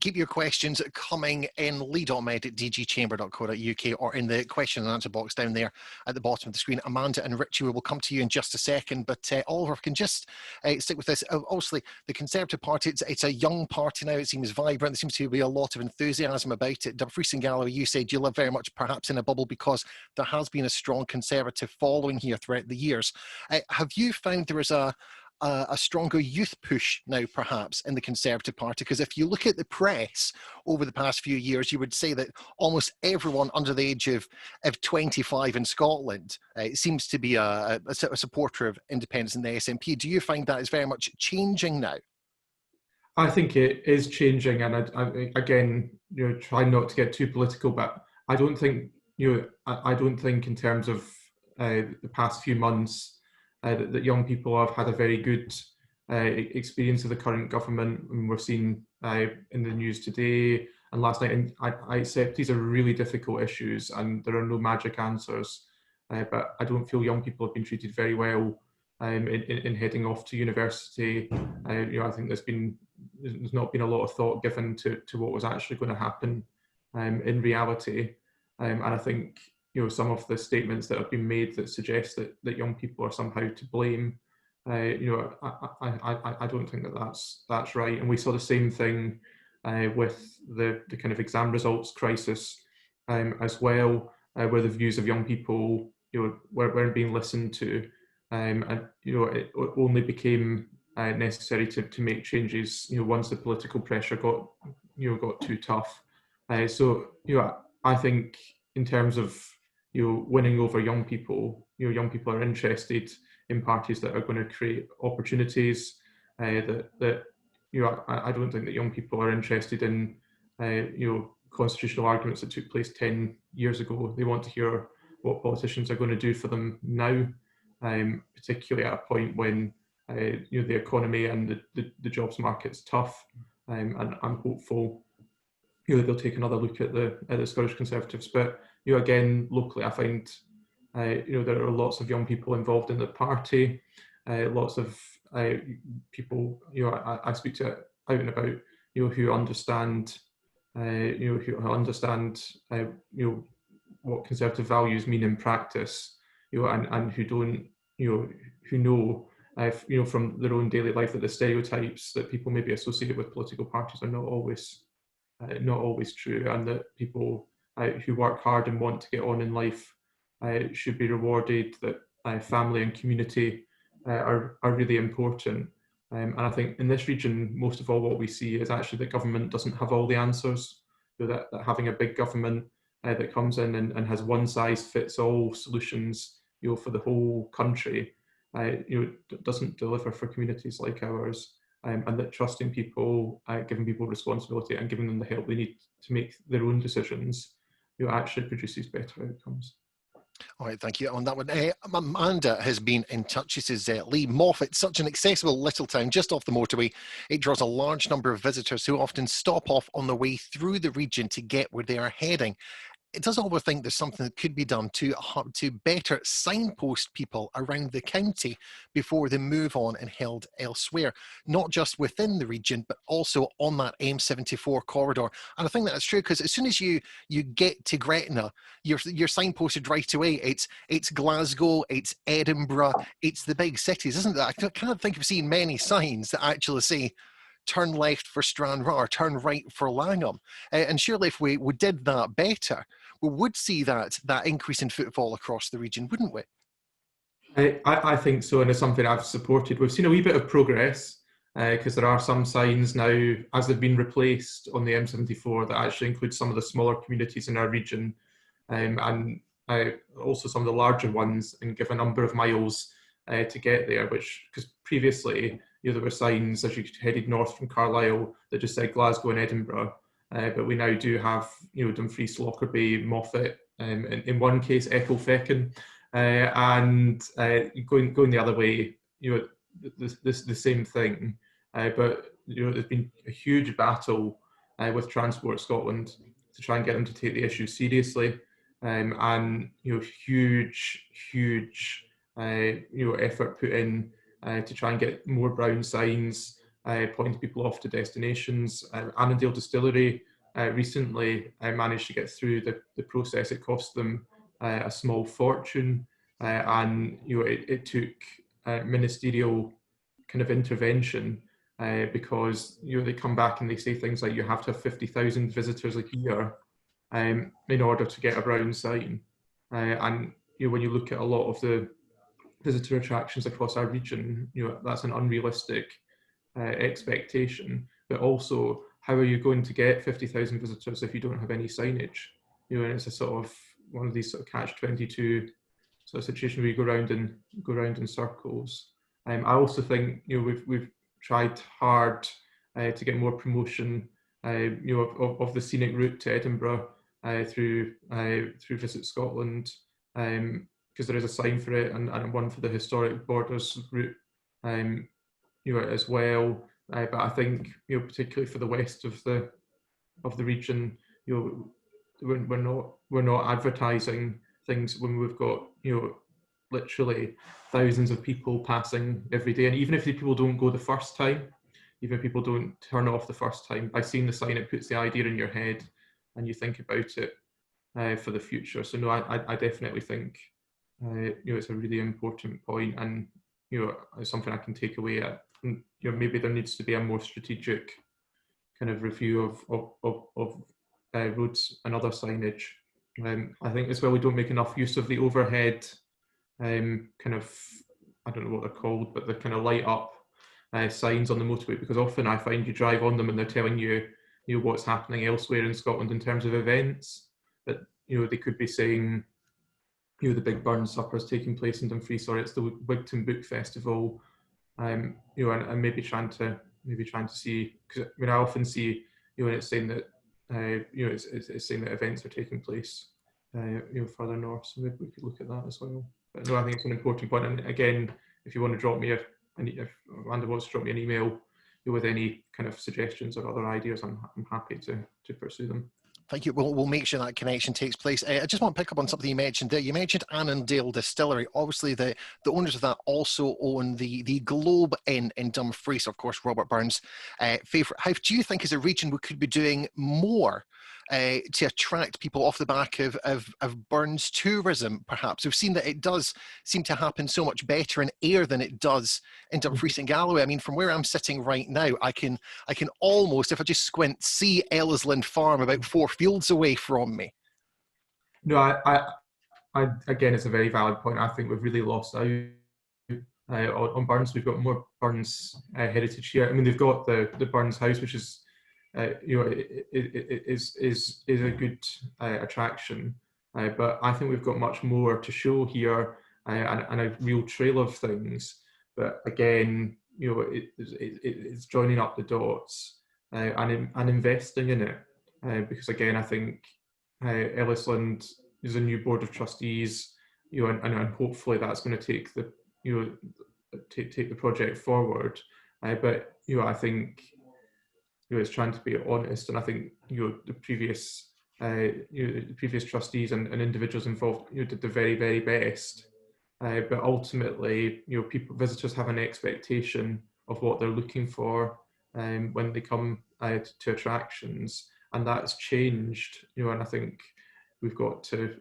Keep your questions coming in lead.med@dgchamber.co.uk or in the question and answer box down there at the bottom of the screen. Amanda and Richie will come to you in just a second, but Oliver can just stick with this. Obviously, the Conservative Party, it's a young party now. It seems vibrant. There seems to be a lot of enthusiasm about it. Dumfries and Galloway, you said you live very much perhaps in a bubble because there has been a strong Conservative following here throughout the years. Have you found there is a stronger youth push now, perhaps, in the Conservative Party? Because if you look at the press over the past few years, you would say that almost everyone under the age of 25 in Scotland seems to be a supporter of independence in the SNP. Do you find that is very much changing now? I think it is changing, and I again, try not to get too political, but I don't think, I don't think in terms of the past few months that young people have had a very good experience of the current government. And we're seeing in the news today and last night, and I accept these are really difficult issues and there are no magic answers, but I don't feel young people have been treated very well in heading off to university. I think there's not been a lot of thought given to what was actually going to happen in reality, and I think some of the statements that have been made that suggest that young people are somehow to blame, I don't think that's right. And we saw the same thing with the kind of exam results crisis as well, where the views of young people weren't being listened to, and it only became necessary to make changes once the political pressure got too tough. So I think in terms of winning over young people, young people are interested in parties that are going to create opportunities. I don't think that young people are interested in constitutional arguments that took place 10 years ago. They want to hear what politicians are going to do for them now, particularly at a point when the economy and the jobs market's tough. And I'm hopeful they'll take another look at the Scottish Conservatives. But again, locally, I find there are lots of young people involved in the party, lots of people I speak to out and about, who understand what Conservative values mean in practice, and who don't, who know from their own daily life that the stereotypes that people maybe associate with political parties are not always true, and that people who work hard and want to get on in life should be rewarded, that family and community are really important. And I think in this region, most of all, what we see is actually that government doesn't have all the answers. That having a big government that comes in and has one-size-fits-all solutions, for the whole country, doesn't deliver for communities like ours. And that trusting people, giving people responsibility and giving them the help they need to make their own decisions, actually produces better outcomes. All right, thank you on that one. Amanda has been in touch. She says, Lee Moffat, such an accessible little town just off the motorway. It draws a large number of visitors who often stop off on the way through the region to get where they are heading. It does Oliver think there's something that could be done to better signpost people around the county before they move on and held elsewhere, not just within the region, but also on that M74 corridor? And I think that's true, because as soon as you get to Gretna, you're signposted right away. It's Glasgow, it's Edinburgh, it's the big cities, isn't it? I can't think of seeing many signs that actually say turn left for Stranraer or turn right for Langham. And surely if we did that better, we would see that increase in footfall across the region, wouldn't we? I think so, and it's something I've supported. We've seen a wee bit of progress because there are some signs now, as they've been replaced on the M74, that actually include some of the smaller communities in our region, and also some of the larger ones, and give a number of miles to get there, which, because previously there were signs as you headed north from Carlisle that just said Glasgow and Edinburgh, but we now do have Dumfries, Lockerbie, Moffat, in one case Ecclefechan, and going the other way, the same thing. But there's been a huge battle with Transport Scotland to try and get them to take the issue seriously, and huge effort put in to try and get more brown signs pointing people off to destinations. Annandale Distillery recently managed to get through the process. It cost them a small fortune, and it took ministerial kind of intervention, because they come back and they say things like you have to have 50,000 visitors a year in order to get a brown sign. And when you look at a lot of the visitor attractions across our region, that's an unrealistic expectation. But also, how are you going to get 50,000 visitors if you don't have any signage? And it's a sort of one of these sort of catch-22 sort of situation where you go round in circles. I also think we've tried hard to get more promotion of the scenic route to Edinburgh through Visit Scotland, because there is a sign for it, and one for the historic borders route as well. But I think particularly for the west of the region, we're not advertising things when we've got literally thousands of people passing every day. And even if the people don't go the first time, even if people don't turn off the first time, by seeing the sign, it puts the idea in your head and you think about it for the future. So no, I definitely think it's a really important point, and it's something I can take away. Maybe there needs to be a more strategic kind of review of roads and other signage. I think as well, we don't make enough use of the overhead kind of, I don't know what they're called, but the kind of light up signs on the motorway, because often I find you drive on them and they're telling you what's happening elsewhere in Scotland in terms of events. That they could be saying the Big Burn Supper is taking place in Dumfries, or it's the Wigton Book Festival, and maybe trying to see, because I often see it's saying that it's saying that events are taking place further north, so maybe we could look at that as well. But no, I think it's an important point. And again, if you want to drop me if Amanda wants to drop me an email with any kind of suggestions or other ideas, I'm happy to pursue them. Thank you. We'll make sure that connection takes place. I just want to pick up on something you mentioned there. You mentioned Annandale Distillery. Obviously, the owners of that also own the Globe in Dumfries, of course, Robert Burns' favourite. How do you think as a region we could be doing more to attract people off the back of Burns tourism, perhaps? We've seen that it does seem to happen so much better in Ayr than it does in Dumfries and Galloway. I mean, from where I'm sitting right now, I can almost, if I just squint, see Ellisland Farm about 4 fields away from me. No, I again, it's a very valid point. I think we've really lost out on Burns. We've got more Burns heritage here. I mean, they've got the Burns House, which is is a good attraction, but I think we've got much more to show here, and a real trail of things. But again, it's joining up the dots and investing in it, because again, I think Ellisland is a new board of trustees, and hopefully that's going to take the take the project forward. But I think it's trying to be honest, and I think the previous trustees and individuals involved did the very, very best. But ultimately, visitors have an expectation of what they're looking for when they come to attractions, and that's changed. And I think we've got to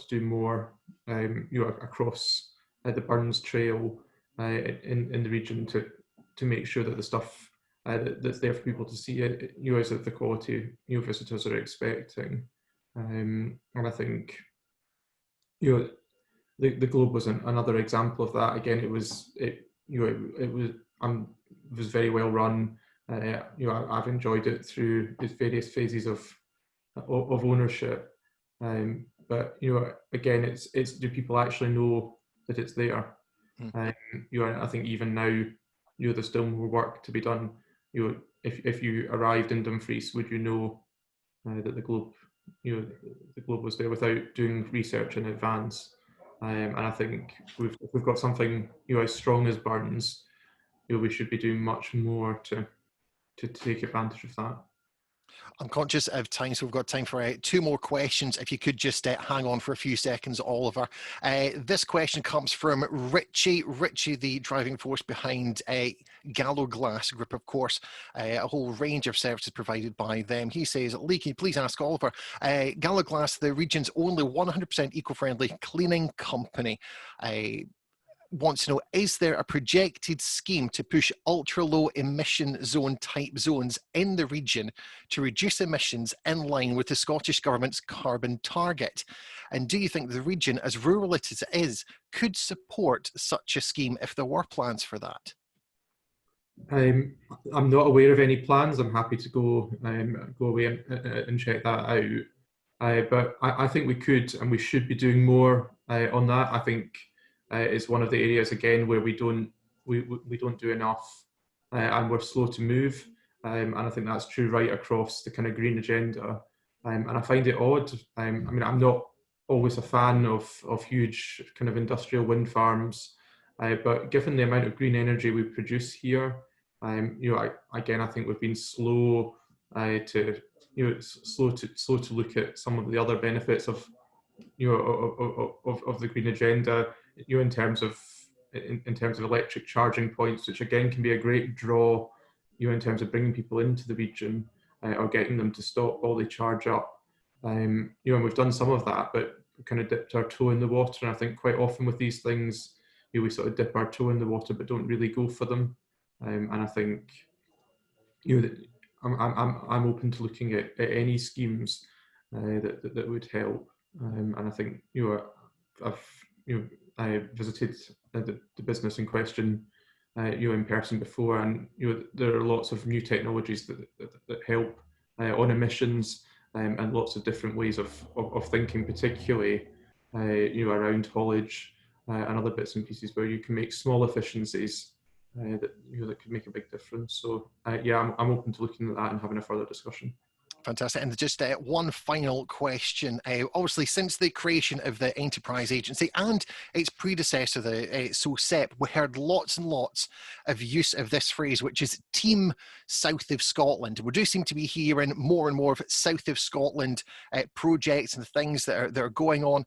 do more across the Burns Trail in the region to make sure that the stuff that's there for people to see is of the quality visitors are expecting. And I think the Globe was another example of that. Again, it was very well run. I've enjoyed it through its various phases of ownership. But again, it's do people actually know that it's there? I think even now, there's still more work to be done. If you arrived in Dumfries, would you know that the Globe, the Globe was there without doing research in advance? And I think if we've got something as strong as Burns, we should be doing much more to take advantage of that. I'm conscious of time, so we've got time for two more questions. If you could just hang on for a few seconds, Oliver. This question comes from Richie. Richie, the driving force behind Gallo Glass Group, of course, a whole range of services provided by them. He says, Lee, can you please ask Oliver, Gallo Glass, the region's only 100% eco-friendly cleaning company, wants to know, is there a projected scheme to push ultra-low emission zone type zones in the region to reduce emissions in line with the Scottish Government's carbon target? And do you think the region, as rural as it is, could support such a scheme if there were plans for that? I'm not aware of any plans. I'm happy to go away and check that out. But I think we could and we should be doing more on that. I think it's one of the areas again where we don't do enough, and we're slow to move. And I think that's true right across the kind of green agenda. And I find it odd. I mean, I'm not always a fan of huge kind of industrial wind farms, but given the amount of green energy we produce here, I think we've been slow slow to look at some of the other benefits of the green agenda. In terms of electric charging points, which again can be a great draw, in terms of bringing people into the region or getting them to stop while they charge up. And we've done some of that, but we kind of dipped our toe in the water. And I think quite often with these things, we sort of dip our toe in the water, but don't really go for them. And I think, I'm open to looking at any schemes that would help. And I think, I visited the business in question, in person before, and there are lots of new technologies that help on emissions, and lots of different ways of thinking, particularly around haulage and other bits and pieces where you can make small efficiencies that could make a big difference. So I'm open to looking at that and having a further discussion. Fantastic. And just one final question. Obviously, since the creation of the Enterprise Agency and its predecessor, the SOCEP, we heard lots and lots of use of this phrase, which is Team South of Scotland. We do seem to be hearing more and more of South of Scotland projects and things that are going on.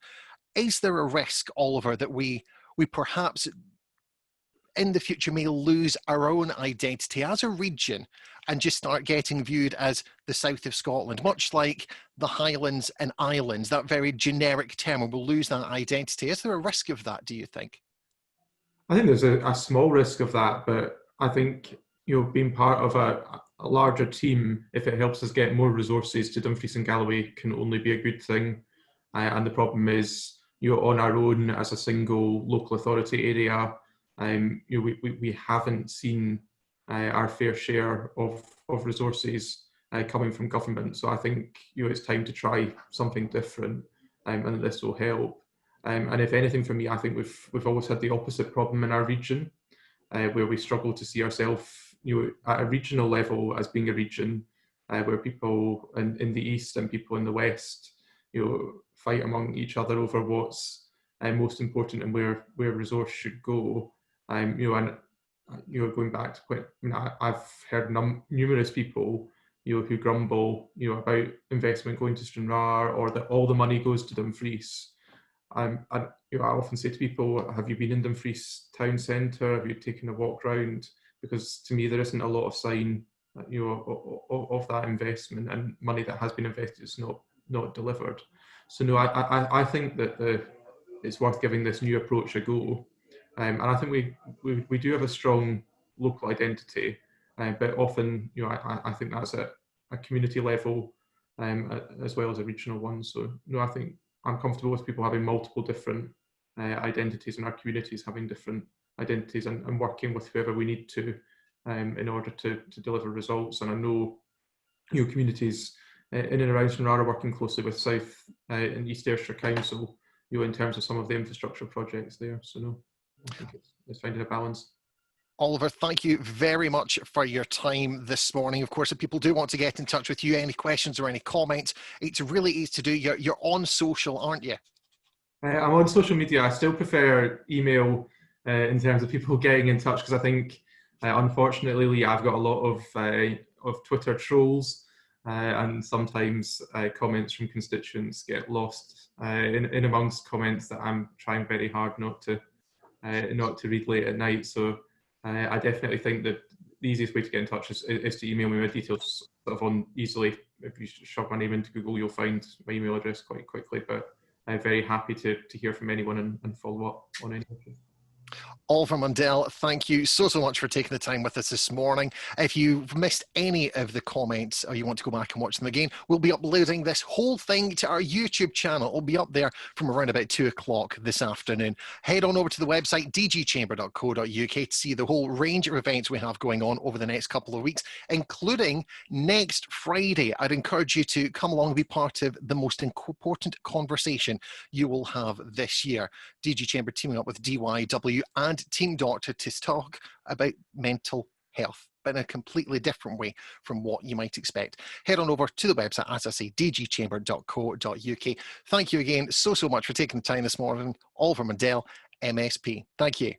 Is there a risk, Oliver, that we perhaps in the future may lose our own identity as a region and just start getting viewed as the South of Scotland, much like the Highlands and Islands, that very generic term, and we'll lose that identity? Is there a risk of that, do you think? I think there's a small risk of that, but I think, being part of a larger team, if it helps us get more resources to Dumfries and Galloway, can only be a good thing. And the problem is, on our own as a single local authority area, we haven't seen our fair share of resources coming from government. So I think it's time to try something different, and this will help. And if anything, for me, I think we've always had the opposite problem in our region, where we struggle to see ourselves at a regional level as being a region where people in the east and people in the west fight among each other over what's most important and where resource should go. And going back to quite, I've heard numerous people who grumble about investment going to Stranraer, or that all the money goes to Dumfries. I often say to people, have you been in Dumfries town centre? Have you taken a walk round? Because to me, there isn't a lot of sign of that investment, and money that has been invested is not delivered. So no, I think that it's worth giving this new approach a go. And I think we do have a strong local identity, but often I think that's at a community level as well as a regional one. So no, I think I'm comfortable with people having multiple different identities, and our communities having different identities, and working with whoever we need to in order to deliver results. And I know communities in and around Stranraer are working closely with South and East Ayrshire Council in terms of some of the infrastructure projects there. So no, I think it's finding a balance. Oliver, thank you very much for your time this morning. Of course, if people do want to get in touch with you, any questions or any comments, it's really easy to do. You're on social, aren't you? I'm on social media. I still prefer email in terms of people getting in touch, because I think, unfortunately, Lee, I've got a lot of Twitter trolls and sometimes comments from constituents get lost in amongst comments that I'm trying very hard not to read late at night. So I definitely think that the easiest way to get in touch is to email me. My details sort of on easily. If you shove my name into Google, you'll find my email address quite quickly. But I'm very happy to hear from anyone and follow up on any issue. Oliver Mundell, thank you so much for taking the time with us this morning. If you've missed any of the comments or you want to go back and watch them again, we'll be uploading this whole thing to our YouTube channel. It'll be up there from around about 2 o'clock this afternoon. Head on over to the website dgchamber.co.uk to see the whole range of events we have going on over the next couple of weeks, including next Friday. I'd encourage you to come along and be part of the most important conversation you will have this year. DG Chamber teaming up with DYW and Team Doctor to talk about mental health, but in a completely different way from what you might expect. Head on over to the website, as I say, dgchamber.co.uk. Thank you again so much for taking the time this morning. Oliver Mundell, MSP. Thank you.